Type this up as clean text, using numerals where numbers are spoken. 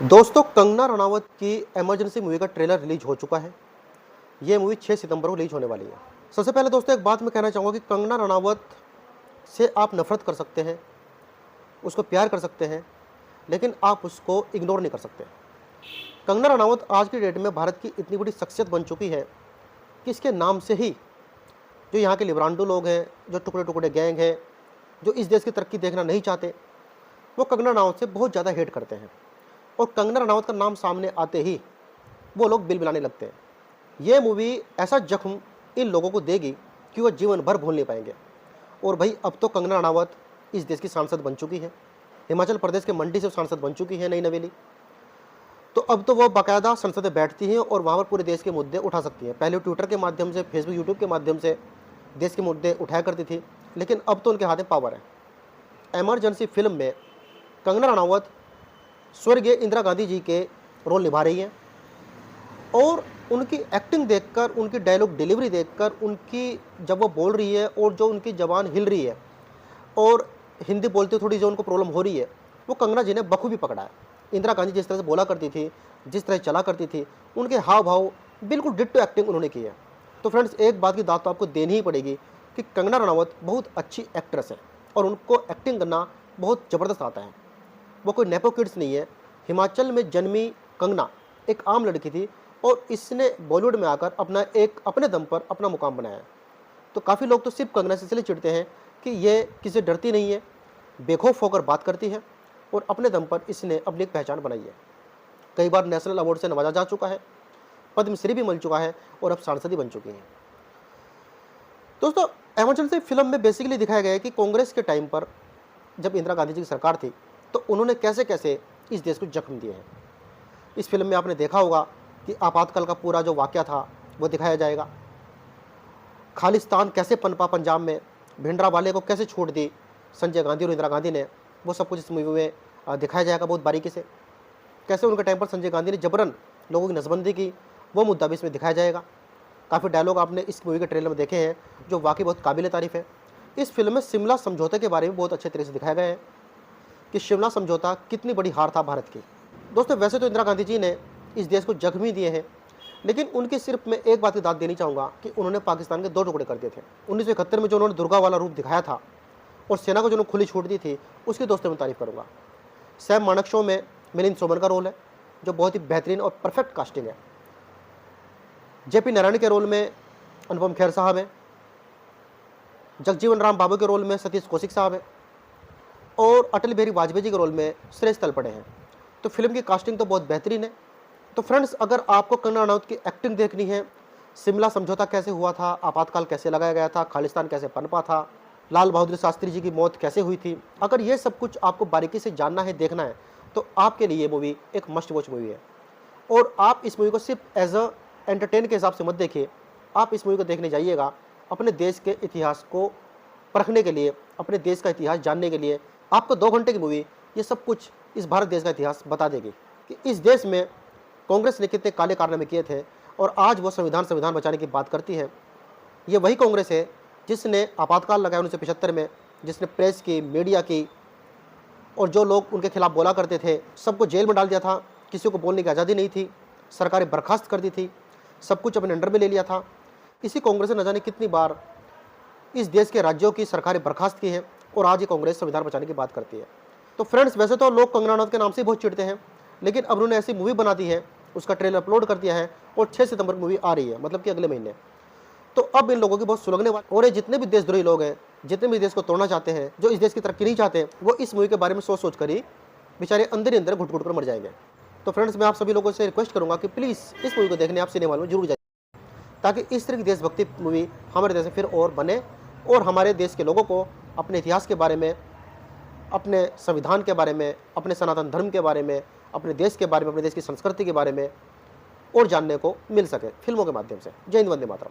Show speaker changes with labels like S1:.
S1: दोस्तों, कंगना रनावत की emergency movie का ट्रेलर रिलीज हो चुका है। ये मूवी 6 सितंबर को रिलीज होने वाली है। सबसे पहले दोस्तों एक बात मैं कहना चाहूँगा कि कंगना रनावत से आप नफ़रत कर सकते हैं, उसको प्यार कर सकते हैं, लेकिन आप उसको इग्नोर नहीं कर सकते। कंगना रनावत आज की डेट में भारत की इतनी बड़ी शख्सियत बन चुकी है कि इसके नाम से ही जो यहाँ के लिब्रांडो लोग हैं, जो टुकड़े-टुकड़े गैंग हैं, जो इस देश की तरक्की देखना नहीं चाहते, वो कंगना रनावत से बहुत ज़्यादा हेट करते हैं और कंगना रनावत का नाम सामने आते ही वो लोग बिल बिलाने लगते हैं। ये मूवी ऐसा जख्म इन लोगों को देगी कि वो जीवन भर भूल नहीं पाएंगे। और भाई अब तो कंगना रनावत इस देश की सांसद बन चुकी है। हिमाचल प्रदेश के मंडी से सांसद बन चुकी है, नई नवेली। तो अब तो वो बाकायदा संसद में बैठती हैं और वहाँ पर पूरे देश के मुद्दे उठा सकती हैं। पहले ट्विटर के माध्यम से, फेसबुक, यूट्यूब के माध्यम से देश के मुद्दे उठाया करती थी, लेकिन अब तो उनके हाथ में पावर है। इमरजेंसी फिल्म में कंगना रनावत स्वर्गीय इंदिरा गांधी जी के रोल निभा रही हैं और उनकी एक्टिंग देखकर, उनकी डायलॉग डिलीवरी देखकर, उनकी जब वो बोल रही है और जो उनकी ज़बान हिल रही है और हिंदी बोलते थोड़ी जो उनको प्रॉब्लम हो रही है, वो कंगना जी ने बखूबी पकड़ा है। इंदिरा गांधी जिस तरह से बोला करती थी, जिस तरह चला करती थी, उनके हाव भाव बिल्कुल डिट्टो एक्टिंग उन्होंने की है। तो फ्रेंड्स, एक बात की दाद तो आपको देनी ही पड़ेगी कि कंगना रनावत बहुत अच्छी एक्ट्रेस है और उनको एक्टिंग करना बहुत ज़बरदस्त आता है। वो कोई नेपो किड्स नहीं है। हिमाचल में जन्मी कंगना एक आम लड़की थी और इसने बॉलीवुड में आकर अपने दम पर अपना मुकाम बनाया है। तो काफ़ी लोग तो सिर्फ कंगना से इसलिए चिढ़ते हैं कि ये किसी से डरती नहीं है, बेखौफ होकर बात करती है और अपने दम पर इसने अपनी एक पहचान बनाई है। कई बार नेशनल अवार्ड से नवाजा जा चुका है, पद्मश्री भी मिल चुका है और अब सांसद ही बन चुकी हैं। दोस्तों, इमरजेंसी फिल्म में बेसिकली दिखाया गया है कि कांग्रेस के टाइम पर जब इंदिरा गांधी जी की सरकार थी तो उन्होंने कैसे कैसे इस देश को जख्म दिए हैं। इस फिल्म में आपने देखा होगा कि आपातकाल का पूरा जो वाक़या था वो दिखाया जाएगा। खालिस्तान कैसे पनपा पंजाब में, भिंडरावाले को कैसे छोड़ दी संजय गांधी और इंदिरा गांधी ने, वो सब कुछ इस मूवी में दिखाया जाएगा बहुत बारीकी से। कैसे उनके टाइम पर संजय गांधी ने जबरन लोगों की नसबंदी की, वो मुद्दा भी इसमें दिखाया जाएगा। काफ़ी डायलॉग आपने इस मूवी के ट्रेलर में देखे हैं जो वाकई बहुत काबिल तारीफ़ है। इस फिल्म में शिमला समझौते के बारे में बहुत अच्छे तरीके से दिखाया गया है कि शिमला समझौता कितनी बड़ी हार था भारत की। दोस्तों, वैसे तो इंदिरा गांधी जी ने इस देश को जख्मी दिए हैं, लेकिन उनकी सिर्फ मैं एक बात की दाद देनी चाहूँगा कि उन्होंने पाकिस्तान के 2 टुकड़े कर दिए थे। 1971 में जो उन्होंने दुर्गा वाला रूप दिखाया था और सेना को जो उन्होंने खुली छूट दी थी, उसकी दोस्तों मैं तारीफ़ करूँगा। सैम मानेकशॉ में मिलिंद सोमन का रोल है जो बहुत ही बेहतरीन और परफेक्ट कास्टिंग है। जेपी नारायण के रोल में अनुपम खेर साहब हैं। जगजीवन राम बाबू के रोल में सतीश कौशिक साहब हैं और अटल बिहारी वाजपेयी जी के रोल में सुरेश तलपड़े हैं। तो फिल्म की कास्टिंग तो बहुत बेहतरीन है। तो फ्रेंड्स, अगर आपको कंगना रनावत की एक्टिंग देखनी है, शिमला समझौता कैसे हुआ था, आपातकाल कैसे लगाया गया था, खालिस्तान कैसे पनपा था, लाल बहादुर शास्त्री जी की मौत कैसे हुई थी, अगर ये सब कुछ आपको बारीकी से जानना है, देखना है, तो आपके लिए ये मूवी एक मस्ट वॉच मूवी है। और आप इस मूवी को सिर्फ एज अ एंटरटेन के हिसाब से मत देखिए। आप इस मूवी को देखने जाइएगा अपने देश के इतिहास को परखने के लिए, अपने देश का इतिहास जानने के लिए। आपको 2 घंटे की मूवी ये सब कुछ इस भारत देश का इतिहास बता देगी कि इस देश में कांग्रेस ने कितने काले कारनामे किए थे और आज वो संविधान बचाने की बात करती है। ये वही कांग्रेस है जिसने आपातकाल लगाया 1975 में, जिसने प्रेस की, मीडिया की और जो लोग उनके खिलाफ बोला करते थे सबको जेल में डाल दिया था। किसी को बोलने की आज़ादी नहीं थी, सरकारें बर्खास्त कर दी थी, सब कुछ अपने अंडर में ले लिया था। इसी कांग्रेस ने न जाने कितनी बार इस देश के राज्यों की सरकारें बर्खास्त की हैं और आज ये कांग्रेस संविधान बचाने की बात करती है। तो फ्रेंड्स, वैसे तो लोग कंगना रनावत के नाम से बहुत चिढ़ते हैं, लेकिन अब उन्होंने ऐसी मूवी बना दी है, उसका ट्रेलर अपलोड कर दिया है और 6 सितंबर मूवी आ रही है, मतलब कि अगले महीने। तो अब इन लोगों की बहुत सुलगने वाली, और ये जितने भी देशद्रोही लोग हैं, जितने भी देश को तोड़ना चाहते हैं, जो इस देश की तरक्की नहीं चाहते, वो इस मूवी के बारे में सोच कर ही बेचारे अंदर ही अंदर घुट-घुट कर मर जाएंगे। तो फ्रेंड्स, मैं आप सभी लोगों से रिक्वेस्ट करूँगा कि प्लीज़ इस मूवी को देखने आप सिनेमा में जरूर जाइए, ताकि इस तरह की देशभक्ति मूवी हमारे देश में फिर और बने और हमारे देश के लोगों को अपने इतिहास के बारे में, अपने संविधान के बारे में, अपने सनातन धर्म के बारे में, अपने देश के बारे में, अपने देश की संस्कृति के बारे में और जानने को मिल सके फिल्मों के माध्यम से। जय हिंद, वंदे मातरम।